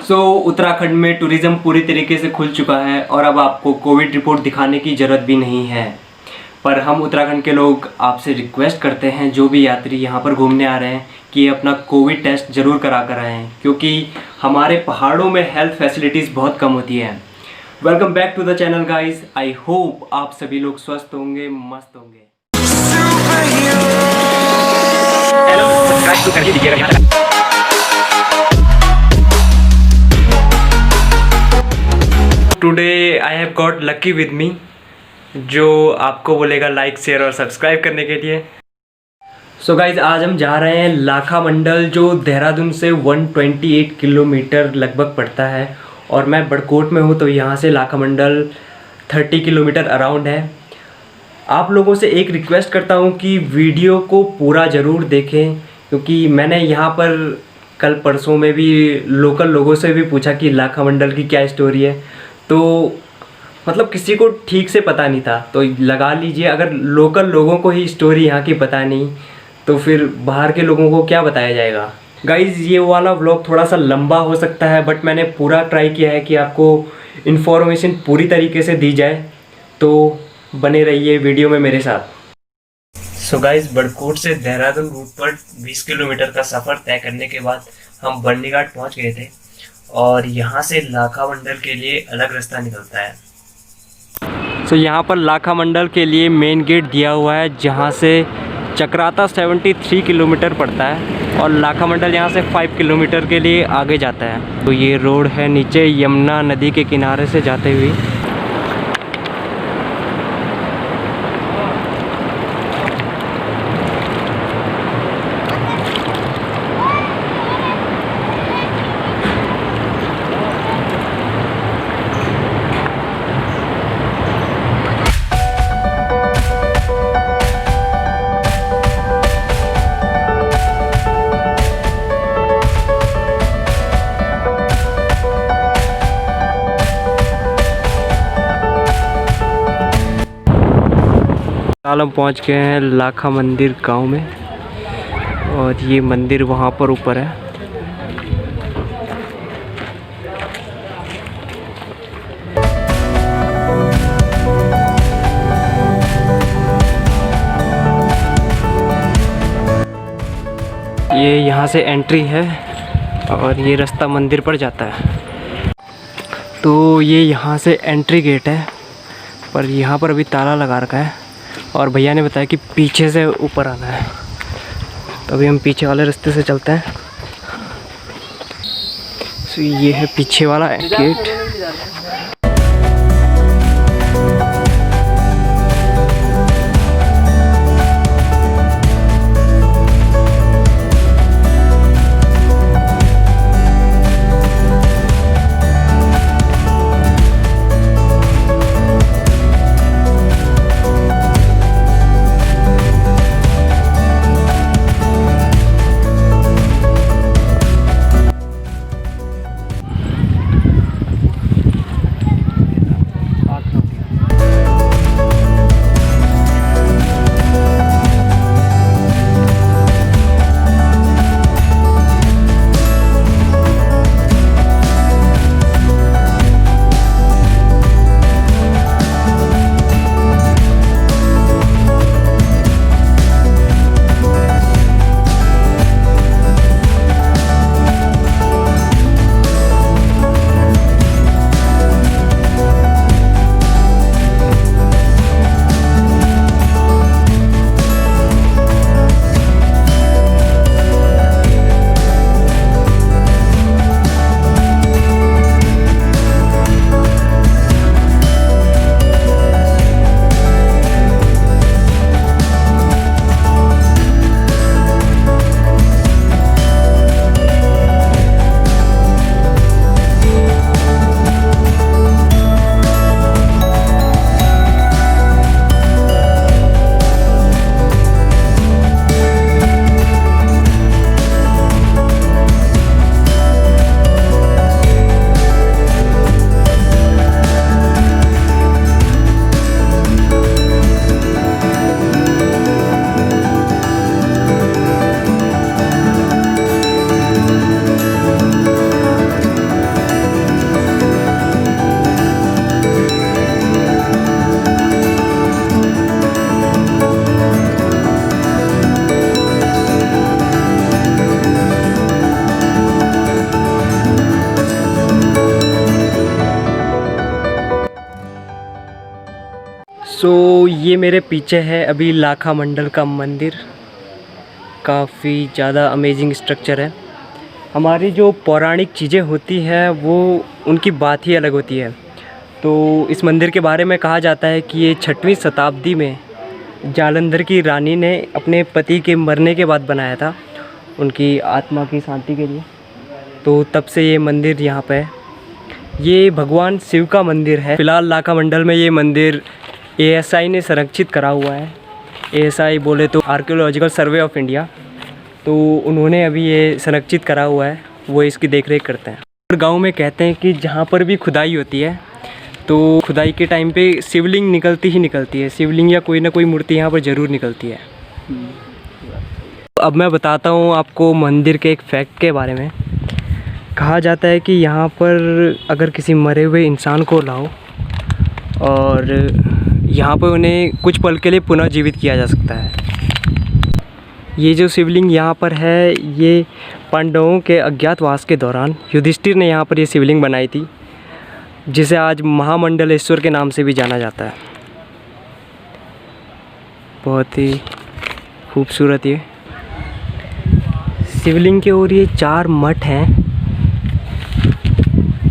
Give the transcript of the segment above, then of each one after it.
उत्तराखंड में टूरिज़्म पूरी तरीके से खुल चुका है और अब आपको कोविड रिपोर्ट दिखाने की ज़रूरत भी नहीं है। पर हम उत्तराखंड के लोग आपसे रिक्वेस्ट करते हैं, जो भी यात्री यहाँ पर घूमने आ रहे हैं, कि अपना कोविड टेस्ट ज़रूर करा कर आएँ, क्योंकि हमारे पहाड़ों में हेल्थ फैसिलिटीज़ बहुत कम होती हैं। Welcome back to the channel guys. I hope आप सभी लोग स्वस्थ होंगे, मस्त होंगे। हेलो, सब्सक्राइब तो करके दीजिएगा। Today I have got lucky with me, जो आपको बोलेगा लाइक शेयर और सब्सक्राइब करने के लिए। सो गाइज, आज हम जा रहे हैं लाखा मंडल, जो देहरादून से 128 किलोमीटर लगभग पड़ता है। और मैं बड़कोट में हूँ, तो यहाँ से लाखा मंडल 30 किलोमीटर अराउंड है। आप लोगों से एक रिक्वेस्ट करता हूँ कि वीडियो को पूरा ज़रूर देखें, क्योंकि मैंने यहाँ पर कल परसों में भी लोकल लोगों से भी पूछा कि लाखा मंडल की क्या स्टोरी है, तो मतलब किसी को ठीक से पता नहीं था। तो लगा लीजिए, अगर लोकल लोगों को ही स्टोरी यहाँ की पता नहीं, तो फिर बाहर के लोगों को क्या बताया जाएगा। गाइज़, ये वाला व्लॉग थोड़ा सा लंबा हो सकता है, बट मैंने पूरा ट्राई किया है कि आपको इन्फॉर्मेशन पूरी तरीके से दी जाए, तो बने रहिए वीडियो में मेरे साथ। सो गाइज़, बड़कोट से देहरादून रूट पर 20 किलोमीटर का सफ़र तय करने के बाद हम बर्नी घाट पहुँच गए थे, और यहाँ से लाखा मंडल के लिए अलग रास्ता निकलता है। सो यहाँ पर लाखा मंडल के लिए मेन गेट दिया हुआ है, जहाँ से चक्राता 73 किलोमीटर पड़ता है, और लाखा मंडल यहाँ से 5 किलोमीटर के लिए आगे जाता है। तो ये रोड है नीचे यमुना नदी के किनारे से जाते हुए। हम पहुंच गए हैं लाखा मंदिर गांव में, और ये मंदिर वहां पर ऊपर है। ये यहाँ से एंट्री है, और ये रास्ता मंदिर पर जाता है। तो ये यहाँ से एंट्री गेट है, पर यहाँ पर अभी ताला लगा रखा है, और भैया ने बताया कि पीछे से ऊपर आना है। तो अभी हम पीछे वाले रास्ते से चलते हैं। तो ये है पीछे वाला गेट। ये मेरे पीछे है अभी लाखा मंडल का मंदिर। काफ़ी ज़्यादा अमेजिंग स्ट्रक्चर है। हमारी जो पौराणिक चीज़ें होती हैं वो उनकी बात ही अलग होती है। तो इस मंदिर के बारे में कहा जाता है कि ये 6वीं शताब्दी में जालंधर की रानी ने अपने पति के मरने के बाद बनाया था, उनकी आत्मा की शांति के लिए। तो तब से ये मंदिर यहाँ पे है। ये भगवान शिव का मंदिर है। फ़िलहाल लाखा मंडल में ये मंदिर ASI ने संरक्षित करा हुआ है। ASI बोले तो आर्कियोलॉजिकल सर्वे ऑफ इंडिया, तो उन्होंने अभी ये संरक्षित करा हुआ है, वो इसकी देखरेख करते हैं। और गांव में कहते हैं कि जहाँ पर भी खुदाई होती है तो खुदाई के टाइम पे शिवलिंग निकलती ही निकलती है। शिवलिंग या कोई ना कोई मूर्ति यहाँ पर ज़रूर निकलती है। अब मैं बताता हूँ आपको मंदिर के एक फैक्ट के बारे में। कहा जाता है कि यहाँ पर अगर किसी मरे हुए इंसान को लाओ और यहाँ पर उन्हें कुछ पल के लिए पुनः जीवित किया जा सकता है। ये जो शिवलिंग यहाँ पर है, ये पांडवों के अज्ञातवास के दौरान युधिष्ठिर ने यहाँ पर ये शिवलिंग बनाई थी, जिसे आज महामंडलेश्वर के नाम से भी जाना जाता है। बहुत ही खूबसूरत ये शिवलिंग के। और ये 4 मठ हैं,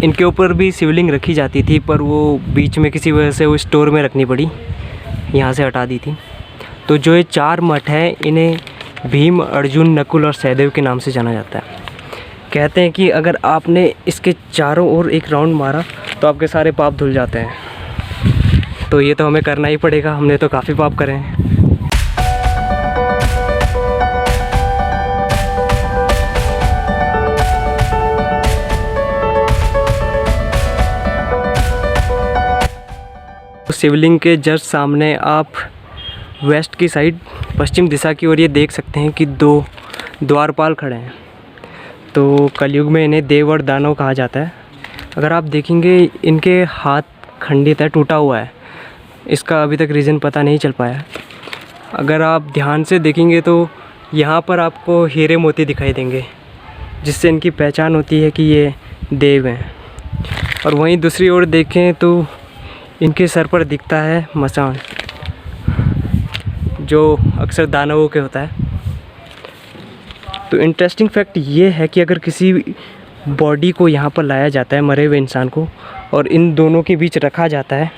इनके ऊपर भी शिवलिंग रखी जाती थी, पर वो बीच में किसी वजह से वो स्टोर में रखनी पड़ी, यहाँ से हटा दी थी। तो जो ये 4 मठ हैं, इन्हें भीम, अर्जुन, नकुल और सहदेव के नाम से जाना जाता है। कहते हैं कि अगर आपने इसके चारों ओर एक राउंड मारा तो आपके सारे पाप धुल जाते हैं। तो ये तो हमें करना ही पड़ेगा, हमने तो काफ़ी पाप करे हैं। शिवलिंग के जस्ट सामने आप वेस्ट की साइड, पश्चिम दिशा की ओर ये देख सकते हैं कि 2 द्वारपाल खड़े हैं। तो कलयुग में इन्हें देव और दानव कहा जाता है। अगर आप देखेंगे इनके हाथ खंडित है, टूटा हुआ है। इसका अभी तक रीज़न पता नहीं चल पाया। अगर आप ध्यान से देखेंगे तो यहाँ पर आपको हीरे मोती दिखाई देंगे, जिससे इनकी पहचान होती है कि ये देव हैं। और वहीं दूसरी ओर देखें तो इनके सर पर दिखता है मसान, जो अक्सर दानवों के होता है। तो इंटरेस्टिंग फैक्ट ये है कि अगर किसी बॉडी को यहाँ पर लाया जाता है, मरे हुए इंसान को, और इन दोनों के बीच रखा जाता है,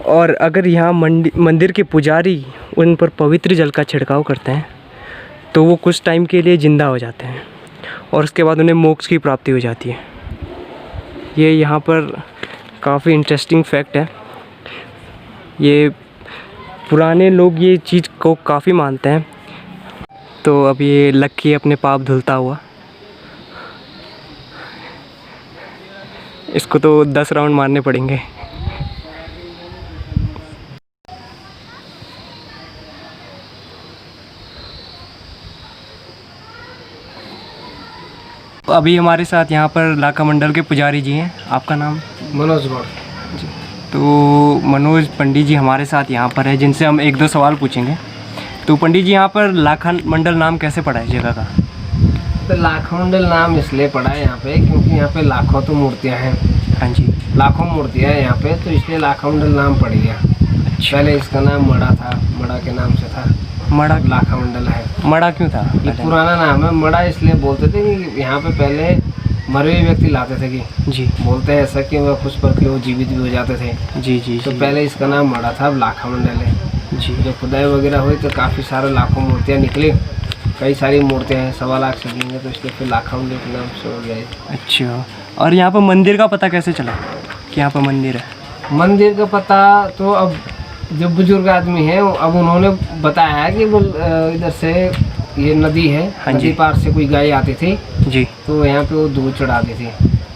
और अगर यहाँ मंदिर के पुजारी उन पर पवित्र जल का छिड़काव करते हैं तो वो कुछ टाइम के लिए ज़िंदा हो जाते हैं और उसके बाद उन्हें मोक्ष की प्राप्ति हो जाती है। ये यहाँ पर काफ़ी इंटरेस्टिंग फैक्ट है। ये पुराने लोग ये चीज़ को काफ़ी मानते हैं। तो अब ये लक्की अपने पाप धुलता हुआ, इसको तो 10 राउंड मारने पड़ेंगे। अभी हमारे साथ यहाँ पर लाखा मंडल के पुजारी जी हैं। आपका नाम? मनोज गौड़ जी। तो मनोज पंडित जी हमारे साथ यहाँ पर है, जिनसे हम 1-2 सवाल पूछेंगे। तो पंडित जी, यहाँ पर लाखा मंडल नाम कैसे पड़ा है जगह का? तो लाखा मंडल नाम इसलिए पड़ा है यहाँ पे क्योंकि यहाँ पे लाखों तो मूर्तियाँ हैं। हाँ जी, लाखों मूर्तियाँ हैं यहाँ पे, तो इसलिए लाखा मंडल नाम पड़ गया। अच्छा। पहले इसका नाम मड़ा था, मड़ा के नाम से था। मड़ा? लाखा मंडल है। मड़ा क्यों था? ये पुराना नाम है। मड़ा इसलिए बोलते थे कि यहाँ पे पहले मरे हुए व्यक्ति लाते थे कि जी, बोलते हैं ऐसा कि वह कुछ पर के वो जीवित भी हो जाते थे। जी जी। तो पहले इसका नाम मड़ा था, अब लाखा मंडल है जी। जो खुदाई वगैरह हुई तो काफ़ी सारे लाखों मूर्तियाँ निकली। कई सारी मूर्तियाँ हैं, 1.25 लाख से लेंगे, तो इसलिए फिर लाखा मंडल के नाम से हो गया। अच्छा, और यहाँ पर मंदिर का पता कैसे चला कि यहाँ पर मंदिर है? मंदिर का पता तो अब जो बुजुर्ग आदमी हैं अब उन्होंने बताया है कि वो इधर से ये नदी है। हाँ नदी जी। पार से कोई गाय आती थी जी तो यहाँ पे वो दूध चढ़ाती थी।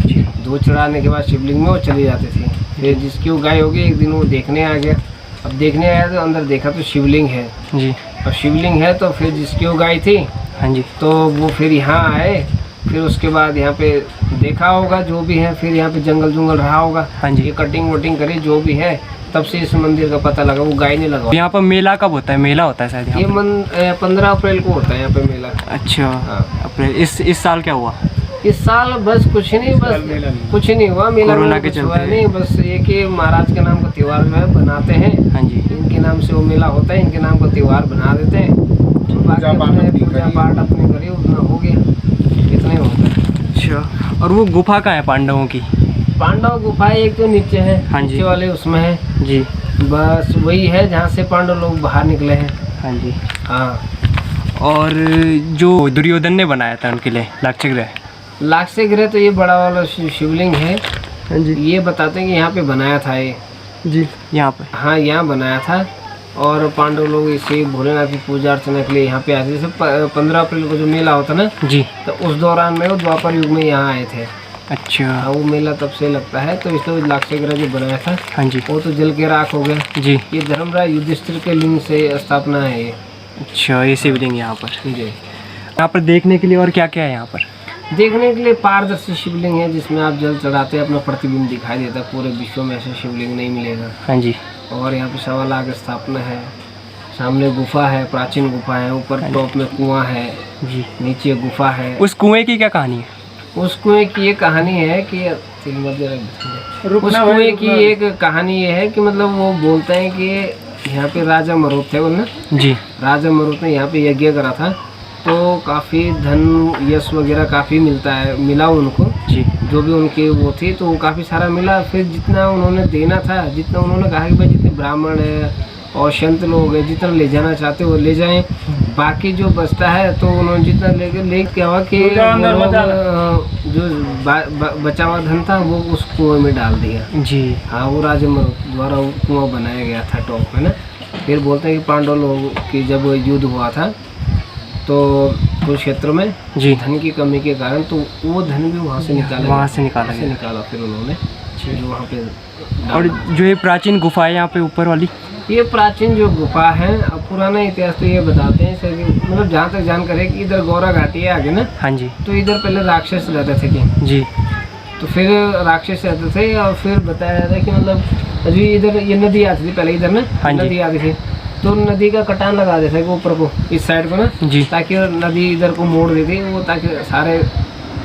जी। दूध चढ़ाने के बाद शिवलिंग में वो चली जाती थी। फिर जिसकी वो गाय होगी, एक दिन वो देखने आ गया। अब देखने आया तो अंदर देखा तो शिवलिंग है। जी। और शिवलिंग है तो फिर जिसकी वो गाय थी, हाँ जी, तो वो फिर यहाँ आए। फिर उसके बाद यहाँ पे देखा होगा जो भी है, फिर यहाँ पे जंगल रहा होगा। हाँ जी। ये कटिंग वटिंग करी जो भी है, तब से इस मंदिर का पता लगा। वो गाय ने लगा। यहाँ पर मेला कब होता है? मेला होता है शायद यहाँ ये 15 अप्रैल को होता है यहाँ पे मेला। अच्छा। हाँ। अप्रैल। इस साल क्या हुआ? इस साल बस कुछ नहीं, बस कुछ नहीं हुआ, मेला कोरोना के कुछ हुआ चलते। नहीं, बस एक ही महाराज के नाम का त्योहार जो है बनाते हैं। हाँ जी। इनके नाम से वो मेला होता है, इनके नाम का त्योहार बना देते हैं। पूजा पाठ अपने करिए, उतना हो गया, इतना ही होता है। अच्छा, और वो गुफा कहाँ है पांडवों की? पांडव गुफा एक तो नीचे है, हाँ जी। नीचे वाले उसमें है जी। बस वही है जहाँ से पांडव लोग बाहर निकले हैं। हाँ जी। हाँ, और जो दुर्योधन ने बनाया था उनके लिए लाक्षागृह। लाक्षागृह ग्रह तो ये बड़ा वाला शिवलिंग है। हाँ जी। ये बताते हैं कि यहाँ पे बनाया था ये। जी, यहाँ पे। हाँ, यहाँ बनाया था। और पांडव लोग इसे भोलेनाथ की पूजा अर्चना के लिए यहाँ पे आए थे। जैसे 15 अप्रैल को जो मेला होता ना, जी। तो उस दौरान में वो द्वापर युग में यहाँ आए थे। अच्छा। हाँ, वो मेला तब से लगता है, तो इसलिए लाक्षागृह जो बनाया था हाँ जी। वो तो जल के राख हो गया। जी। ये धर्मराज युधिष्ठिर के लिंग से स्थापना है ये। अच्छा, ये शिवलिंग यहाँ पर। जी। यहाँ पर देखने के लिए और क्या क्या है यहाँ पर? देखने के लिए पारदर्शी शिवलिंग है, जिसमें आप जल चढ़ाते हैं अपना प्रतिबिंब दिखाई देता है। पूरे विश्व में ऐसा शिवलिंग नहीं मिलेगा। हाँ जी। और यहाँ पे 1.25 लाख स्थापना है। सामने गुफा है, प्राचीन गुफा है, ऊपर टॉप में कुआं है, जी। नीचे गुफा है। उस कुएं की क्या कहानी है? उस कुएं की ये कहानी है कि उस कुएं की एक कहानी ये है कि मतलब वो बोलते हैं कि यहाँ पे राजा मरुत थे बोलना। जी। राजा मरुत ने यहाँ पे यज्ञ करा था, तो काफ़ी धन यश वगैरह काफ़ी मिला उनको। जी। जो भी उनके वो थी तो वो काफ़ी सारा मिला। फिर जितना उन्होंने देना था, जितना उन्होंने कहा कि भाई जितने ब्राह्मण है और संत लोग हैं जितना ले जाना चाहते वो ले जाएं, बाकी जो बचता है तो उन्होंने जितना ले क्या हुआ कि वो लोग जो बचा हुआ धन था वो उस कुएं में डाल दिया। जी। हाँ, वो राजा द्वारा कुआं बनाया गया था टॉप में ना। फिर बोलते हैं कि पांडव लोगों की जब युद्ध हुआ था तो कुरुक्षेत्र में जी। धन की कमी के कारण तो वो धन भी वहाँ से वहाँ से निकाला गया। निकाला फिर उन्होंने जो वहाँ पे और जो ये प्राचीन गुफा है यहाँ पे ऊपर वाली, ये प्राचीन जो गुफा है, अब पुराना इतिहास तो ये बताते हैं सर कि मतलब जहाँ तक जानकारी है कि इधर गौरा घाटी है आगे ना। हाँ जी। तो इधर पहले राक्षस रहते थे कि जी। तो फिर राक्षस रहते थे और फिर बताया जाता है कि मतलब अभी इधर ये नदी आती थी पहले इधर ना। हाँ जी। नदी आती थी तो नदी का कटान लगा देते थे ऊपर को, इस साइड को ना जी। ताकि नदी इधर को मोड़ देती वो, ताकि सारे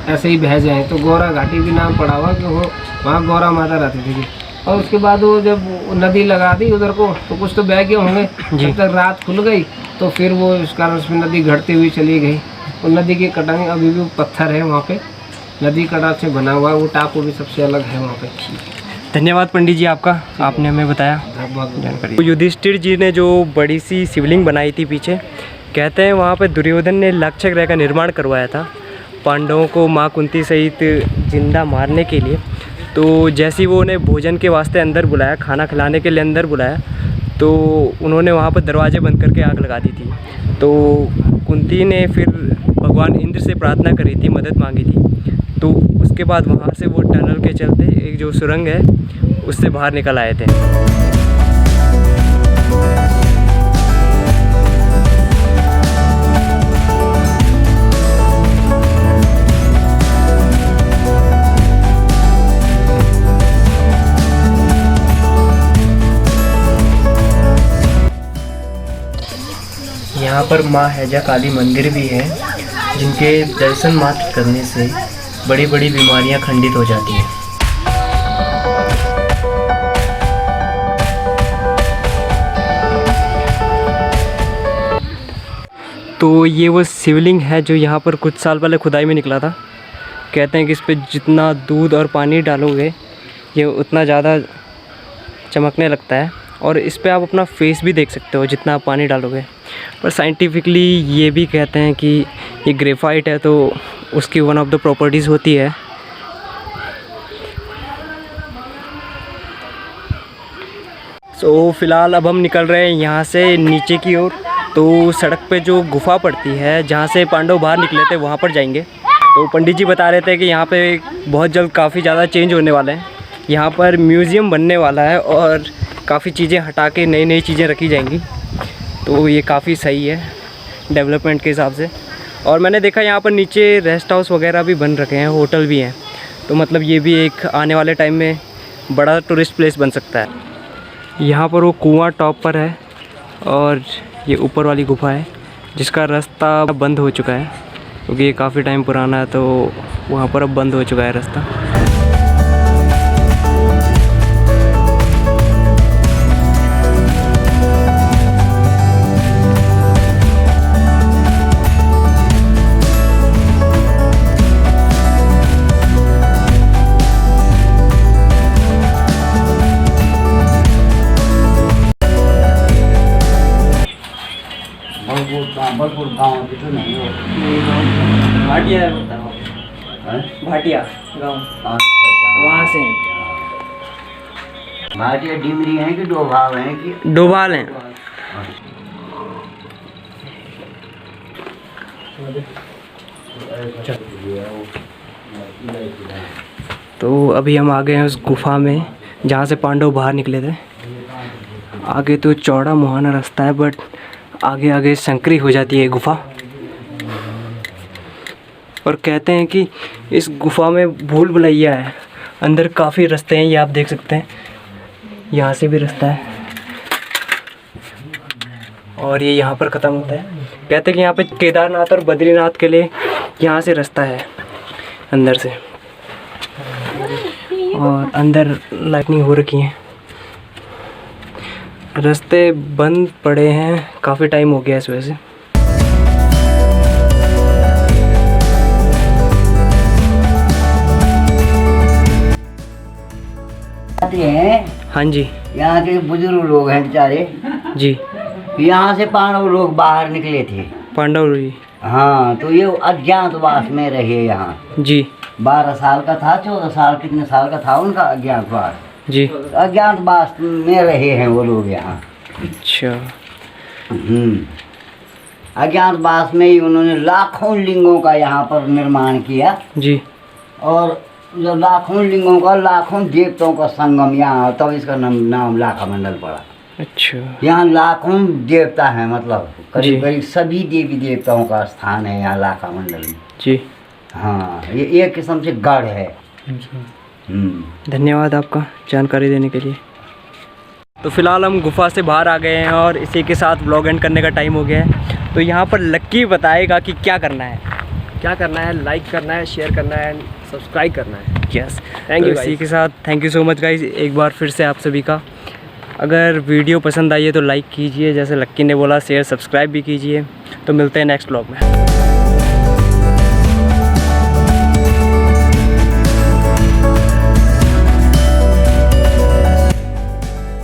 ऐसे ही बह जाएं। तो गौरा घाटी भी नाम पड़ा हुआ कि वो वहाँ गौरा माता रहती थी। और उसके बाद वो जब नदी लगा दी उधर को तो कुछ तो बह गए होंगे। जब तक रात खुल गई तो फिर वो इस कारण उसमें नदी घटती हुई चली गई। और नदी के कटान अभी भी पत्थर है वहाँ पे, नदी कटा से बना हुआ, वो टापू भी सबसे अलग है वहाँ पे। धन्यवाद पंडित जी आपका, आपने हमें बताया जानकारी। तो युधिष्ठिर जी ने जो बड़ी सी शिवलिंग बनाई थी पीछे, कहते हैं वहाँ पे दुर्योधन ने लाक्षागृह का निर्माण करवाया था पांडवों को माँ कुंती सहित जिंदा मारने के लिए। तो जैसे ही वो उन्हें भोजन के वास्ते अंदर बुलाया, खाना खिलाने के लिए अंदर बुलाया, तो उन्होंने वहाँ पर दरवाजे बंद करके आग लगा दी थी। तो कुंती ने फिर भगवान इंद्र से प्रार्थना करी थी, मदद मांगी थी। तो उसके बाद वहाँ से वो टनल के चलते एक जो सुरंग है उससे बाहर निकल आए थे। यहाँ पर माँ हैजा काली मंदिर भी है, जिनके दर्शन मात्र करने से बड़ी बड़ी बीमारियाँ खंडित हो जाती हैं। तो ये वो शिवलिंग है जो यहाँ पर कुछ साल पहले खुदाई में निकला था। कहते हैं कि इस पर जितना दूध और पानी डालोगे ये उतना ज़्यादा चमकने लगता है, और इस पे आप अपना फेस भी देख सकते हो जितना आप पानी डालोगे। पर साइंटिफिकली ये भी कहते हैं कि ये ग्रेफाइट है तो उसकी वन ऑफ द प्रॉपर्टीज़ होती है। सो फ़िलहाल अब हम निकल रहे हैं यहाँ से नीचे की ओर। तो सड़क पे जो गुफा पड़ती है जहाँ से पांडव बाहर निकले थे वहाँ पर जाएंगे। तो पंडित जी बता रहे थे कि यहाँ पे बहुत जल्द काफ़ी ज़्यादा चेंज होने वाले हैं। यहाँ पर म्यूज़ियम बनने वाला है और काफ़ी चीज़ें हटा के नई नई चीज़ें रखी जाएंगी। तो ये काफ़ी सही है डेवलपमेंट के हिसाब से। और मैंने देखा यहाँ पर नीचे रेस्ट हाउस वगैरह भी बन रखे हैं, होटल भी हैं। तो मतलब ये भी एक आने वाले टाइम में बड़ा टूरिस्ट प्लेस बन सकता है। यहाँ पर वो कुआं टॉप पर है और ये ऊपर वाली गुफा है जिसका रास्ता बंद हो चुका है। क्योंकि ये काफ़ी टाइम पुराना है, तो वहाँ पर अब बंद हो चुका है रास्ता। बलपुर गाँव की तो नहीं हो। भाटिया है, बताओ। हैं? भाटिया गाँव, अच्छा। वहाँ से हैं। भाटिया डिमरी हैं कि डोभाव हैं कि? डोभाल हैं। तो अभी हम आ गए हैं उस गुफा में जहाँ से पांडव बाहर निकले थे। आगे तो चौड़ा मुहाना रास्ता है, बट आगे आगे संकरी हो जाती है गुफा। और कहते हैं कि इस गुफा में भूल भुलैया है। अंदर काफ़ी रास्ते हैं, ये आप देख सकते हैं। यहाँ से भी रास्ता है और ये यहाँ पर ख़त्म होता है। कहते हैं कि यहाँ पे केदारनाथ और बद्रीनाथ के लिए यहाँ से रास्ता है अंदर से। और अंदर लाइटनिंग हो रखी है। रास्ते बंद पड़े हैं, काफ़ी टाइम हो गया इस वजह से। आते हैं हाँ जी यहाँ के बुजुर्ग लोग हैं बेचारे, जी। यहाँ से पांडव लोग बाहर निकले थे। पांडव जी। हाँ, तो ये अज्ञातवास में रहे यहाँ। जी 12 साल का था, 14 साल, कितने साल का था उनका अज्ञातवास। जी। अज्ञातवास में रहे हैं वो लोग यहाँ। अच्छा। अज्ञातवास में ही उन्होंने लाखों लिंगों का यहाँ पर निर्माण किया। जी। और जो लाखों लिंगों का, लाखों देवताओं का संगम यहाँ, तब इसका नाम लाखा मंडल पड़ा। अच्छा। यहाँ लाखों देवता हैं, मतलब जी। करीब करीब सभी देवी देवताओं का स्थान है यहाँ लाखा मंडल में। जी। हाँ, ये एक किस्म से गढ़ है। धन्यवाद आपका जानकारी देने के लिए। तो फिलहाल हम गुफा से बाहर आ गए हैं और इसी के साथ व्लॉग एंड करने का टाइम हो गया है। तो यहाँ पर लक्की बताएगा कि क्या करना है। क्या करना है? लाइक करना है, शेयर करना है, सब्सक्राइब करना है। Yes, thank you. इसी के साथ thank you so much guys, एक बार फिर से आप सभी का। अगर वीडियो पसंद आई है तो लाइक कीजिए, जैसे लक्की ने बोला, शेयर सब्सक्राइब भी कीजिए। तो मिलते हैं नेक्स्ट व्लॉग में।